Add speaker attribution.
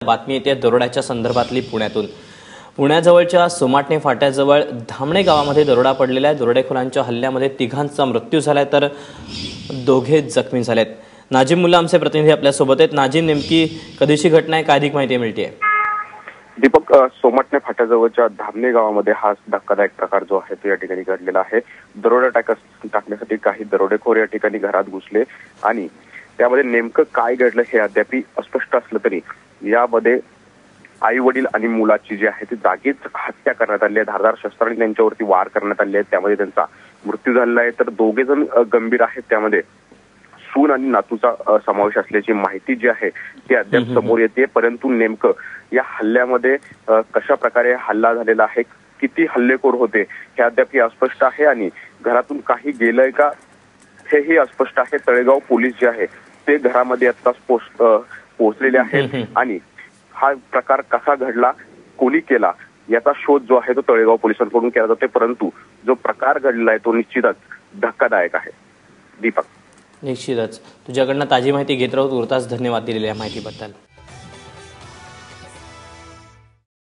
Speaker 1: बातमी येते दरोड्याच्या संदर्भातली पुण्यातून। पुण्याजवळच्या सोमाटणे फाट्याजवळ धामणे गावामध्ये दरोडा पडलेला आहे। दरोडेखोरांच्या हल्ल्यामध्ये तिघांचा मृत्यू झालाय तर दोघे जखमी झालेत। नाजिम मुल्ला आमचे प्रतिनिधी आपल्या सोबत आहेत। नाजिम, नेमकी कधीची घटना आहे, काय अधिक माहिती मिळते?
Speaker 2: दीपक, सोमाटणे फाट्याजवळच्या धामणे गावामध्ये हा धक्कादायक प्रकार जो आहे तो या ठिकाणी घडलेला आहे। दरोडा टाकण्यासाठी काही दरोडेखोर या ठिकाणी घरात घुसले आणि त्यामध्ये नेमकं काय घडलं हे अद्याप अस्पष्ट असलं तरी यामध्ये आई वडील आणि मुलाची जी आहे ती जागीच हत्या करण्यात आली आहे। धारदार शस्त्राने त्यांच्यावरती वार करण्यात आले आहेत, त्यामध्ये त्यांचा मृत्यू झालेला आहे। तर दोघे जण गंभीर आहेत, त्यामध्ये सून आणि नातूचा समावेश असल्याची माहिती जी आहे ती अद्याप समोर येते। परंतु नेमकं या हल्ल्यामध्ये कशा प्रकारे हल्ला झालेला आहे, किती हल्लेखोर होते हे अद्याप अस्पष्ट आहे आणि घरातून काही गेलंय का हेही अस्पष्ट आहे। तळेगाव पोलीस जे आहे ते घरामध्ये आत्ताच पोहोचलेले आहेत आणि हा प्रकार कसा घडला, कोणी केला याचा शोध जो आहे तो तळेगाव पोलिसांकडून केला जातोय। परंतु जो प्रकार घडला आहे तो निश्चितच धक्कादायक आहे। दीपक,
Speaker 1: निश्चितच तुझ्याकडनं ताजी माहिती घेत राहू। तुर्तास धन्यवाद दिलेल्या माहितीबद्दल।